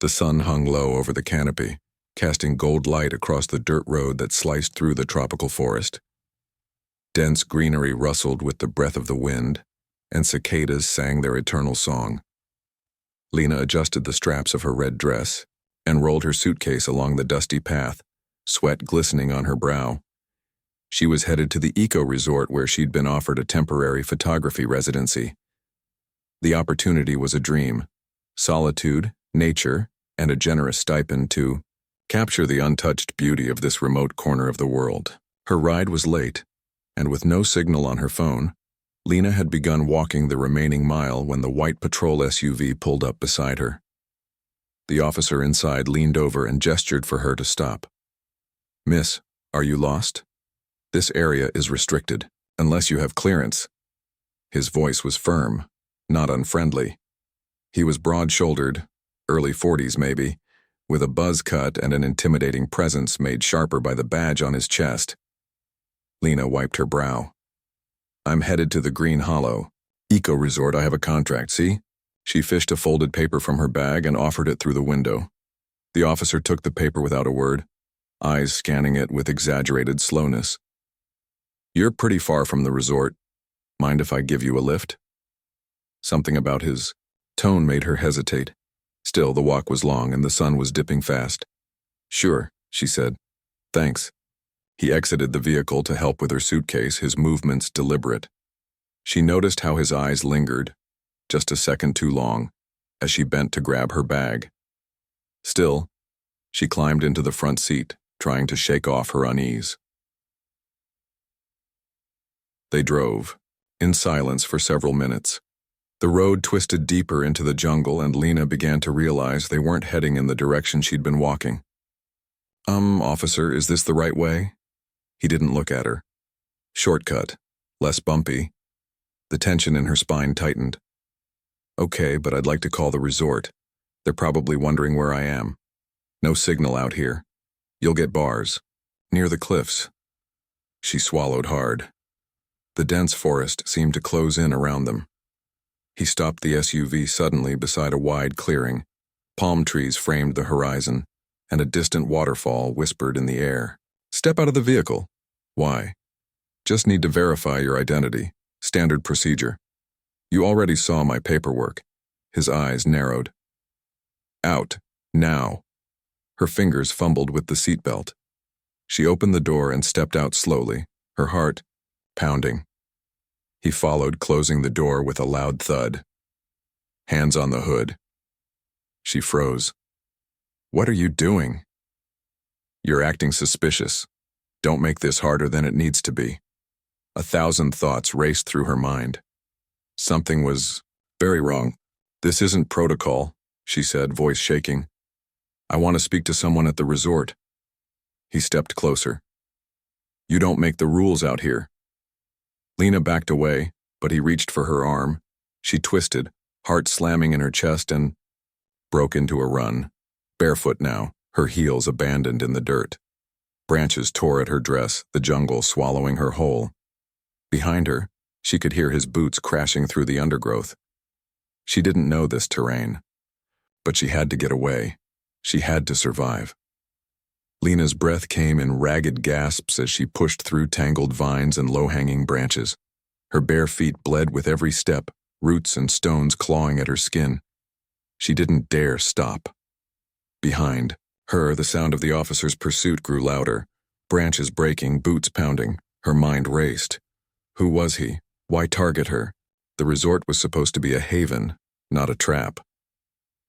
The sun hung low over the canopy, casting gold light across the dirt road that sliced through the tropical forest. Dense greenery rustled with the breath of the wind, and cicadas sang their eternal song. Lena adjusted the straps of her red dress and rolled her suitcase along the dusty path, sweat glistening on her brow. She was headed to the eco-resort where she'd been offered a temporary photography residency. The opportunity was a dream: solitude, nature, and a generous stipend to capture the untouched beauty of this remote corner of the world. Her ride was late, and with no signal on her phone, Lena had begun walking the remaining mile when the white patrol SUV pulled up beside her. The officer inside leaned over and gestured for her to stop. "Miss, are you lost? This area is restricted, unless you have clearance." His voice was firm, not unfriendly. He was broad-shouldered, early 40s maybe, with a buzz cut and an intimidating presence made sharper by the badge on his chest. Lena wiped her brow. "I'm headed to the Green Hollow Eco Resort. I have a contract, see?" She fished a folded paper from her bag and offered it through the window. The officer took the paper without a word, eyes scanning it with exaggerated slowness. "You're pretty far from the resort. Mind if I give you a lift?" Something about his tone made her hesitate. Still, the walk was long and the sun was dipping fast. "Sure," she said. "Thanks." He exited the vehicle to help with her suitcase, his movements deliberate. She noticed how his eyes lingered, just a second too long, as she bent to grab her bag. Still, she climbed into the front seat, trying to shake off her unease. They drove, in silence for several minutes. The road twisted deeper into the jungle and Lena began to realize they weren't heading in the direction she'd been walking. Officer, is this the right way?" He didn't look at her. "Shortcut, less bumpy." The tension in her spine tightened. "Okay, but I'd like to call the resort. They're probably wondering where I am. No signal out here. You'll get bars. Near the cliffs." She swallowed hard. The dense forest seemed to close in around them. He stopped the SUV suddenly beside a wide clearing. Palm trees framed the horizon, and a distant waterfall whispered in the air. "Step out of the vehicle." "Why?" "Just need to verify your identity. Standard procedure." "You already saw my paperwork." His eyes narrowed. "Out. Now." Her fingers fumbled with the seatbelt. She opened the door and stepped out slowly, her heart pounding. He followed, closing the door with a loud thud. "Hands on the hood." She froze. "What are you doing?" "You're acting suspicious. Don't make this harder than it needs to be." 1,000 thoughts raced through her mind. Something was very wrong. "This isn't protocol," she said, voice shaking. "I want to speak to someone at the resort." He stepped closer. "You don't make the rules out here." Lena backed away, but he reached for her arm. She twisted, heart slamming in her chest, and broke into a run. Barefoot now, her heels abandoned in the dirt. Branches tore at her dress, the jungle swallowing her whole. Behind her, she could hear his boots crashing through the undergrowth. She didn't know this terrain, but she had to get away. She had to survive. Lena's breath came in ragged gasps as she pushed through tangled vines and low-hanging branches. Her bare feet bled with every step, roots and stones clawing at her skin. She didn't dare stop. Behind her, the sound of the officer's pursuit grew louder, branches breaking, boots pounding. Her mind raced. Who was he? Why target her? The resort was supposed to be a haven, not a trap.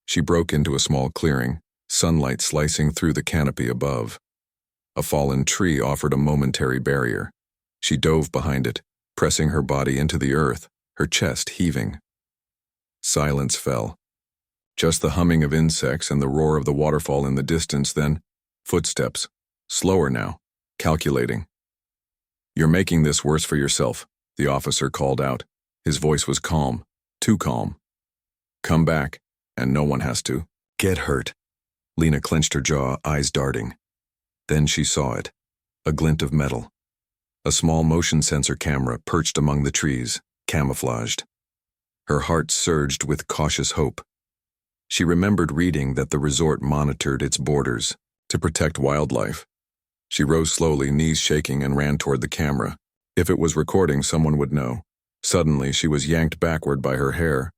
She broke into a small clearing, sunlight slicing through the canopy above. A fallen tree offered a momentary barrier. She dove behind it, pressing her body into the earth, her chest heaving. Silence fell. Just the humming of insects and the roar of the waterfall in the distance, then footsteps, slower now, calculating. "You're making this worse for yourself," the officer called out. His voice was calm, too calm. "Come back, and no one has to get hurt." Lena clenched her jaw, eyes darting. Then she saw it, a glint of metal. A small motion sensor camera perched among the trees, camouflaged. Her heart surged with cautious hope. She remembered reading that the resort monitored its borders to protect wildlife. She rose slowly, knees shaking, and ran toward the camera. If it was recording, someone would know. Suddenly, she was yanked backward by her hair.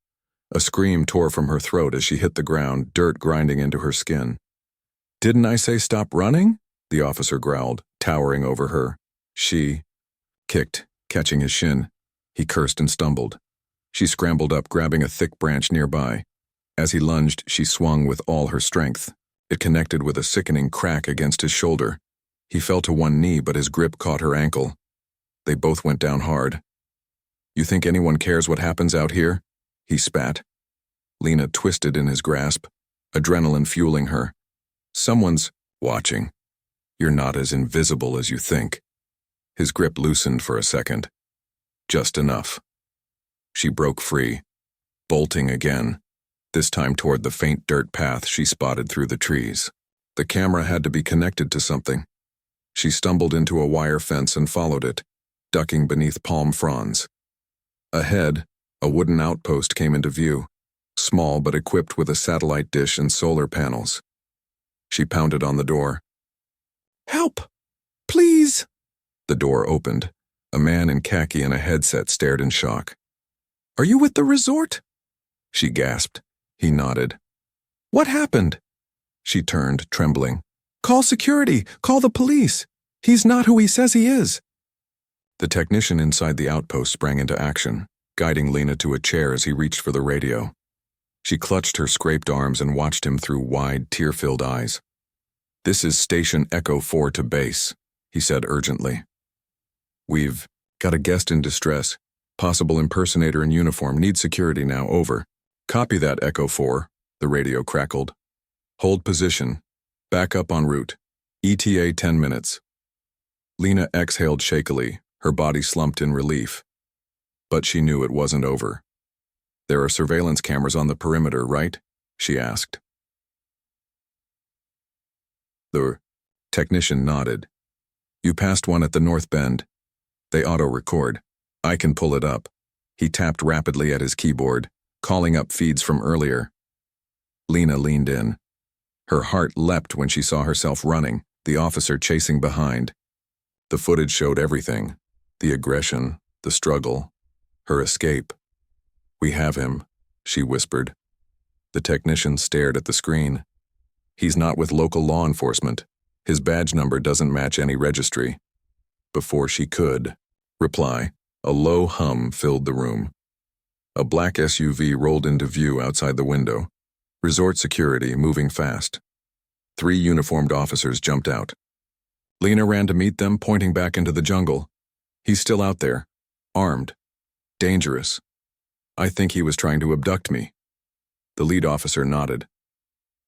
A scream tore from her throat as she hit the ground, dirt grinding into her skin. "Didn't I say stop running?" the officer growled, towering over her. She kicked, catching his shin. He cursed and stumbled. She scrambled up, grabbing a thick branch nearby. As he lunged, she swung with all her strength. It connected with a sickening crack against his shoulder. He fell to one knee, but his grip caught her ankle. They both went down hard. "You think anyone cares what happens out here?" he spat. Lena twisted in his grasp, adrenaline fueling her. "Someone's watching. You're not as invisible as you think." His grip loosened for a second. Just enough. She broke free, bolting again, this time toward the faint dirt path she spotted through the trees. The camera had to be connected to something. She stumbled into a wire fence and followed it, ducking beneath palm fronds. Ahead, a wooden outpost came into view, small but equipped with a satellite dish and solar panels. She pounded on the door. "Help! Please!" The door opened. A man in khaki and a headset stared in shock. "Are you with the resort?" she gasped. He nodded. "What happened?" She turned, trembling. "Call security! Call the police! He's not who he says he is!" The technician inside the outpost sprang into action, guiding Lena to a chair as he reached for the radio. She clutched her scraped arms and watched him through wide, tear-filled eyes. "This is Station Echo 4 to base," he said urgently. "We've got a guest in distress. Possible impersonator in uniform. Need security now. Over." "Copy that, Echo 4, the radio crackled. "Hold position. Back up en route. ETA 10 minutes. Lena exhaled shakily, her body slumped in relief. But she knew it wasn't over. "There are surveillance cameras on the perimeter, right?" she asked. The technician nodded. "You passed one at the north bend. They auto-record. I can pull it up." He tapped rapidly at his keyboard, calling up feeds from earlier. Lena leaned in. Her heart leapt when she saw herself running, the officer chasing behind. The footage showed everything: the aggression, the struggle, her escape. "We have him," she whispered. The technician stared at the screen. "He's not with local law enforcement. His badge number doesn't match any registry." Before she could reply, a low hum filled the room. A black SUV rolled into view outside the window. Resort security moving fast. 3 uniformed officers jumped out. Lena ran to meet them, pointing back into the jungle. "He's still out there, armed, dangerous. I think he was trying to abduct me." The lead officer nodded.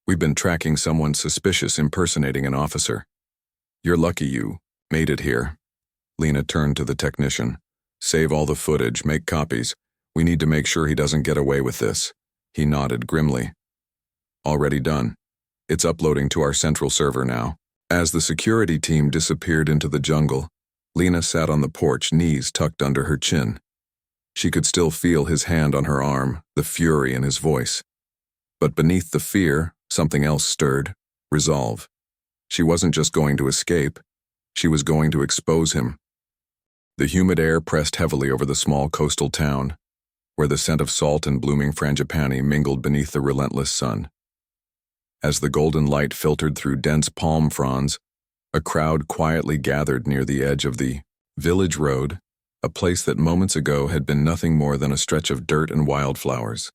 "We've been tracking someone suspicious impersonating an officer. You're lucky you made it here." Lena turned to the technician. "Save all the footage, make copies. We need to make sure he doesn't get away with this." He nodded grimly. "Already done. It's uploading to our central server now." As the security team disappeared into the jungle, Lena sat on the porch, knees tucked under her chin. She could still feel his hand on her arm, the fury in his voice. But beneath the fear, something else stirred: resolve. She wasn't just going to escape, she was going to expose him. The humid air pressed heavily over the small coastal town, where the scent of salt and blooming frangipani mingled beneath the relentless sun. As the golden light filtered through dense palm fronds, a crowd quietly gathered near the edge of the village road, a place that moments ago had been nothing more than a stretch of dirt and wildflowers.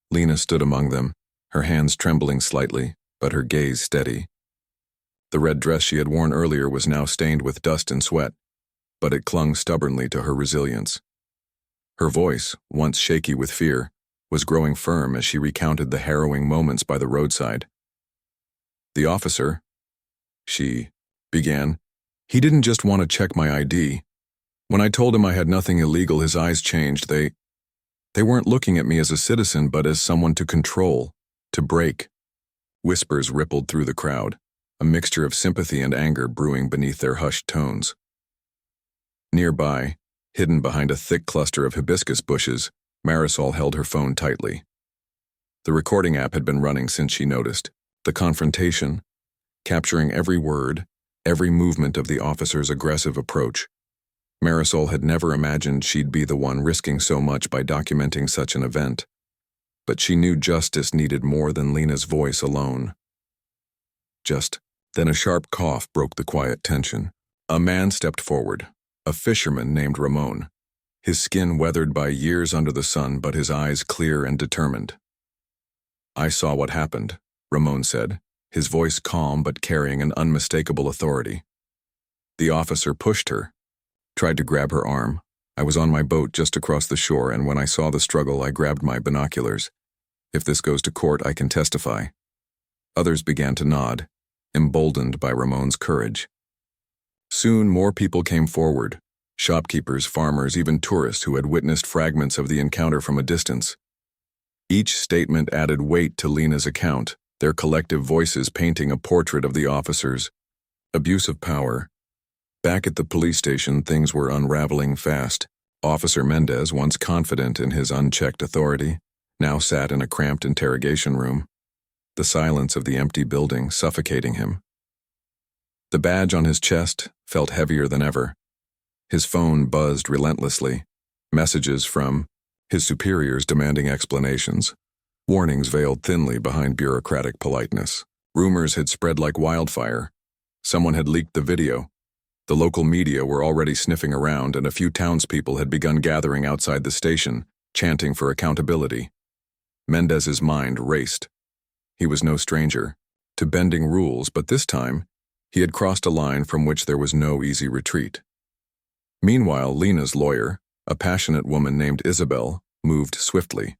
Lena stood among them, her hands trembling slightly, but her gaze steady. The red dress she had worn earlier was now stained with dust and sweat, but it clung stubbornly to her resilience. Her voice, once shaky with fear, was growing firm as she recounted the harrowing moments by the roadside. "The officer," she began, "he didn't just want to check my ID. When I told him I had nothing illegal, his eyes changed. They weren't looking at me as a citizen, but as someone to control, to break." Whispers rippled through the crowd, a mixture of sympathy and anger brewing beneath their hushed tones. Nearby, hidden behind a thick cluster of hibiscus bushes, Marisol held her phone tightly. The recording app had been running since she noticed. The confrontation, capturing every word, every movement of the officer's aggressive approach. Marisol had never imagined she'd be the one risking so much by documenting such an event. But she knew justice needed more than Lena's voice alone. Then a sharp cough broke the quiet tension. A man stepped forward, a fisherman named Ramon, his skin weathered by years under the sun but his eyes clear and determined. "I saw what happened," Ramon said, his voice calm but carrying an unmistakable authority. The officer pushed her, tried to grab her arm. "I was on my boat just across the shore, and when I saw the struggle, I grabbed my binoculars. If this goes to court, I can testify." Others began to nod, emboldened by Ramon's courage. Soon more people came forward, shopkeepers, farmers, even tourists who had witnessed fragments of the encounter from a distance. Each statement added weight to Lena's account, their collective voices painting a portrait of the officer's abuse of power. Back at the police station, things were unraveling fast. Officer Mendez, once confident in his unchecked authority, now sat in a cramped interrogation room, the silence of the empty building suffocating him. The badge on his chest felt heavier than ever. His phone buzzed relentlessly, messages from his superiors demanding explanations, warnings veiled thinly behind bureaucratic politeness. Rumors had spread like wildfire. Someone had leaked the video. The local media were already sniffing around, and a few townspeople had begun gathering outside the station, chanting for accountability. Mendez's mind raced. He was no stranger to bending rules, but this time, he had crossed a line from which there was no easy retreat. Meanwhile, Lena's lawyer, a passionate woman named Isabel, moved swiftly.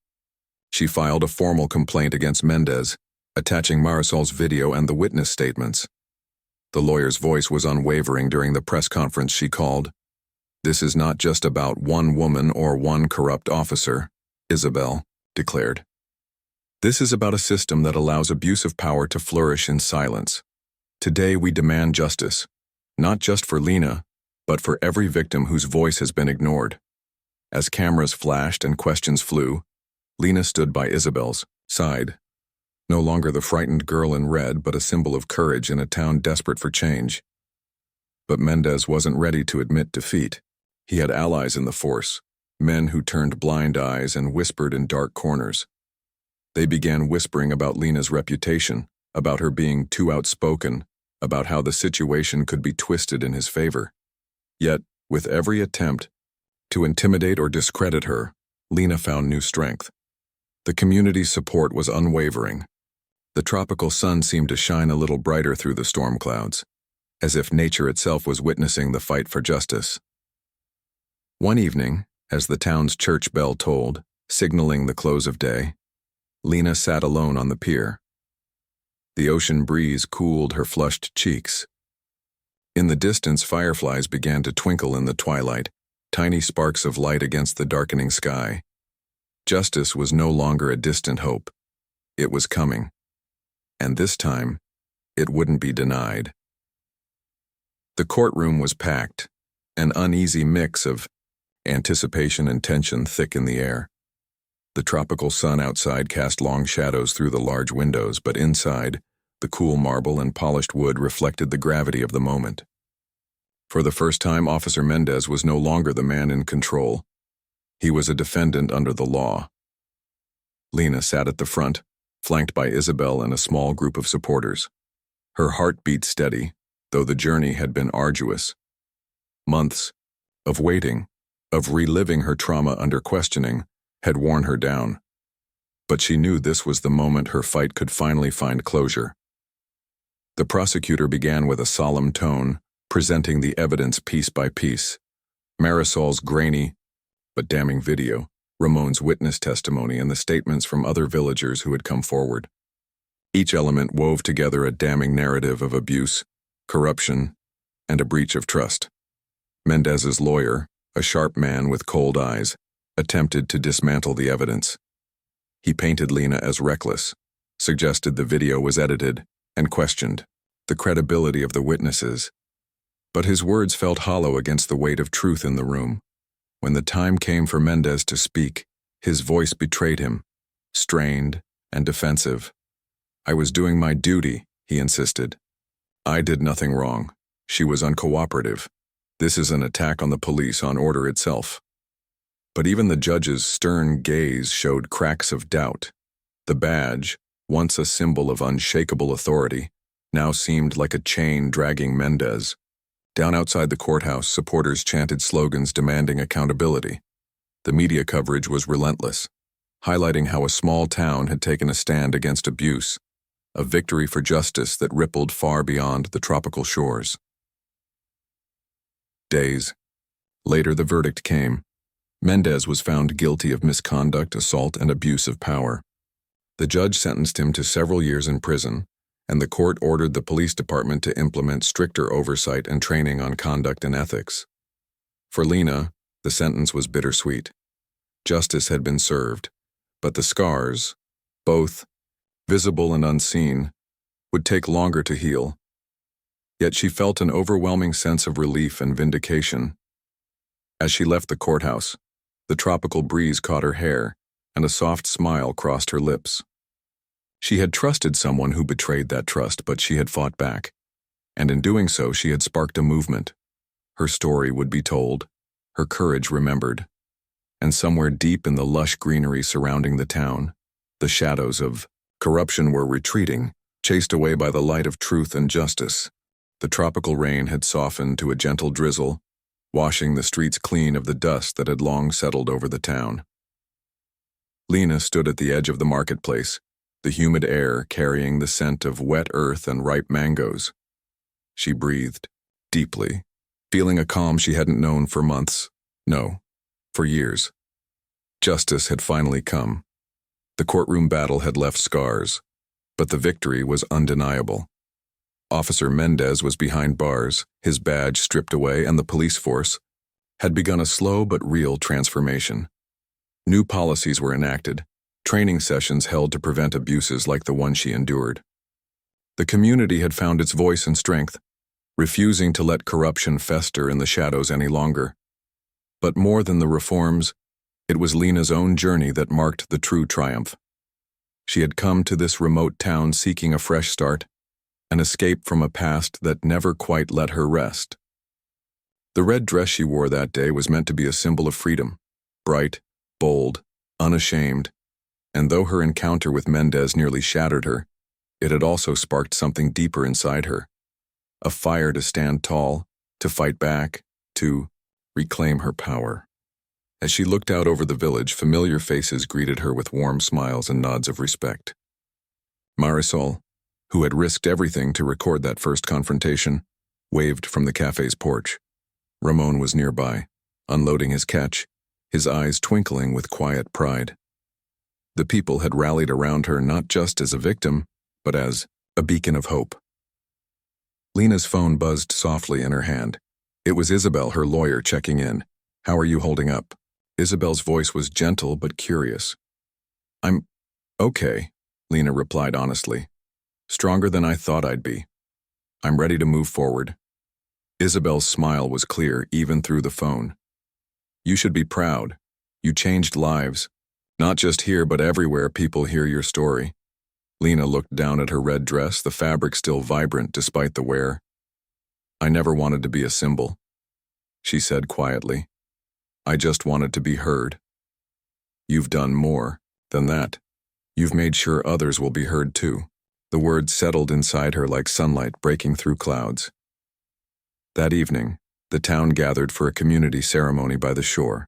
She filed a formal complaint against Mendez, attaching Marisol's video and the witness statements. The lawyer's voice was unwavering during the press conference she called. "This is not just about one woman or one corrupt officer," Isabel declared. "This is about a system that allows abuse of power to flourish in silence. Today we demand justice, not just for Lena, but for every victim whose voice has been ignored." As cameras flashed and questions flew, Lena stood by Isabel's side, no longer the frightened girl in red, but a symbol of courage in a town desperate for change. But Mendez wasn't ready to admit defeat. He had allies in the force, men who turned blind eyes and whispered in dark corners. They began whispering about Lena's reputation, about her being too outspoken, about how the situation could be twisted in his favor. Yet, with every attempt to intimidate or discredit her, Lena found new strength. The community's support was unwavering. The tropical sun seemed to shine a little brighter through the storm clouds, as if nature itself was witnessing the fight for justice. One evening, as the town's church bell tolled, signaling the close of day, Lena sat alone on the pier. The ocean breeze cooled her flushed cheeks. In the distance, fireflies began to twinkle in the twilight, tiny sparks of light against the darkening sky. Justice was no longer a distant hope. It was coming. And this time, it wouldn't be denied. The courtroom was packed, an uneasy mix of anticipation and tension thick in the air. The tropical sun outside cast long shadows through the large windows, but inside, the cool marble and polished wood reflected the gravity of the moment. For the first time, Officer Mendez was no longer the man in control. He was a defendant under the law. Lena sat at the front, flanked by Isabel and a small group of supporters. Her heart beat steady, though the journey had been arduous. Months of waiting, of reliving her trauma under questioning, had worn her down. But she knew this was the moment her fight could finally find closure. The prosecutor began with a solemn tone, presenting the evidence piece by piece. Marisol's grainy but damning video, Ramon's witness testimony, and the statements from other villagers who had come forward. Each element wove together a damning narrative of abuse, corruption, and a breach of trust. Mendez's lawyer, a sharp man with cold eyes, attempted to dismantle the evidence. He painted Lena as reckless, suggested the video was edited, and questioned the credibility of the witnesses. But his words felt hollow against the weight of truth in the room. When the time came for Mendez to speak, his voice betrayed him, strained, and defensive. "I was doing my duty," he insisted. "I did nothing wrong. She was uncooperative. This is an attack on the police, on order itself." But even the judge's stern gaze showed cracks of doubt. The badge, once a symbol of unshakable authority, now seemed like a chain dragging Mendez. Down outside the courthouse, supporters chanted slogans demanding accountability. The media coverage was relentless, highlighting how a small town had taken a stand against abuse, a victory for justice that rippled far beyond the tropical shores. Days later, the verdict came. Mendez was found guilty of misconduct, assault, and abuse of power. The judge sentenced him to several years in prison, and the court ordered the police department to implement stricter oversight and training on conduct and ethics. For Lena, the sentence was bittersweet. Justice had been served, but the scars, both visible and unseen, would take longer to heal. Yet she felt an overwhelming sense of relief and vindication. As she left the courthouse, the tropical breeze caught her hair, and a soft smile crossed her lips. She had trusted someone who betrayed that trust, but she had fought back, and in doing so she had sparked a movement. Her story would be told, her courage remembered, and somewhere deep in the lush greenery surrounding the town, the shadows of corruption were retreating, chased away by the light of truth and justice. The tropical rain had softened to a gentle drizzle, washing the streets clean of the dust that had long settled over the town. Lena stood at the edge of the marketplace, the humid air carrying the scent of wet earth and ripe mangoes. She breathed deeply, feeling a calm she hadn't known for months, no, for years. Justice had finally come. The courtroom battle had left scars, but the victory was undeniable. Officer Mendez was behind bars, his badge stripped away, and the police force had begun a slow but real transformation. New policies were enacted, training sessions held to prevent abuses like the one she endured. The community had found its voice and strength, refusing to let corruption fester in the shadows any longer. But more than the reforms, it was Lena's own journey that marked the true triumph. She had come to this remote town seeking a fresh start, an escape from a past that never quite let her rest. The red dress she wore that day was meant to be a symbol of freedom, bright, bold, unashamed, and though her encounter with Mendez nearly shattered her, it had also sparked something deeper inside her, a fire to stand tall, to fight back, to reclaim her power. As she looked out over the village, familiar faces greeted her with warm smiles and nods of respect. Marisol, who had risked everything to record that first confrontation, waved from the cafe's porch. Ramon was nearby, unloading his catch, his eyes twinkling with quiet pride. The people had rallied around her not just as a victim, but as a beacon of hope. Lena's phone buzzed softly in her hand. It was Isabel, her lawyer, checking in. "How are you holding up?" Isabel's voice was gentle but curious. "I'm okay," Lena replied honestly. "Stronger than I thought I'd be. I'm ready to move forward." Isabel's smile was clear even through the phone. "You should be proud. You changed lives. Not just here, but everywhere people hear your story." Lena looked down at her red dress, the fabric still vibrant despite the wear. "I never wanted to be a symbol," she said quietly. "I just wanted to be heard." "You've done more than that. You've made sure others will be heard too." The words settled inside her like sunlight breaking through clouds. That evening, the town gathered for a community ceremony by the shore.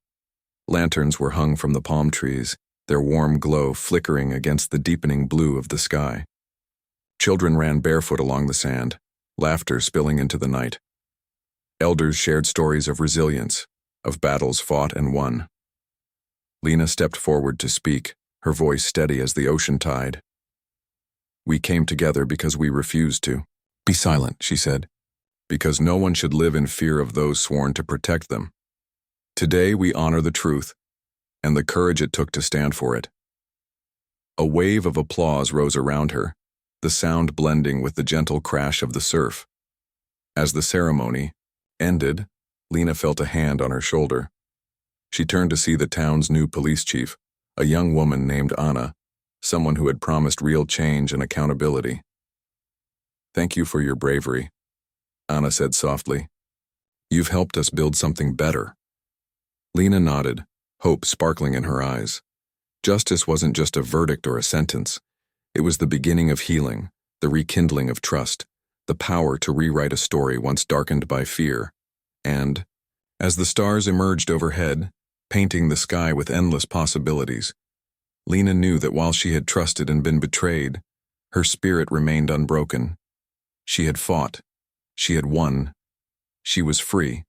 Lanterns were hung from the palm trees, their warm glow flickering against the deepening blue of the sky. Children ran barefoot along the sand, laughter spilling into the night. Elders shared stories of resilience, of battles fought and won. Lena stepped forward to speak, her voice steady as the ocean tide. "We came together because we refused to." "Be silent," she said. "Because no one should live in fear of those sworn to protect them. Today we honor the truth, and the courage it took to stand for it." A wave of applause rose around her, the sound blending with the gentle crash of the surf. As the ceremony ended, Lena felt a hand on her shoulder. She turned to see the town's new police chief, a young woman named Anna, someone who had promised real change and accountability. "Thank you for your bravery," Anna said softly. "You've helped us build something better." Lena nodded, hope sparkling in her eyes. Justice wasn't just a verdict or a sentence. It was the beginning of healing, the rekindling of trust, the power to rewrite a story once darkened by fear. And, as the stars emerged overhead, painting the sky with endless possibilities, Lena knew that while she had trusted and been betrayed, her spirit remained unbroken. She had fought. She had won. She was free.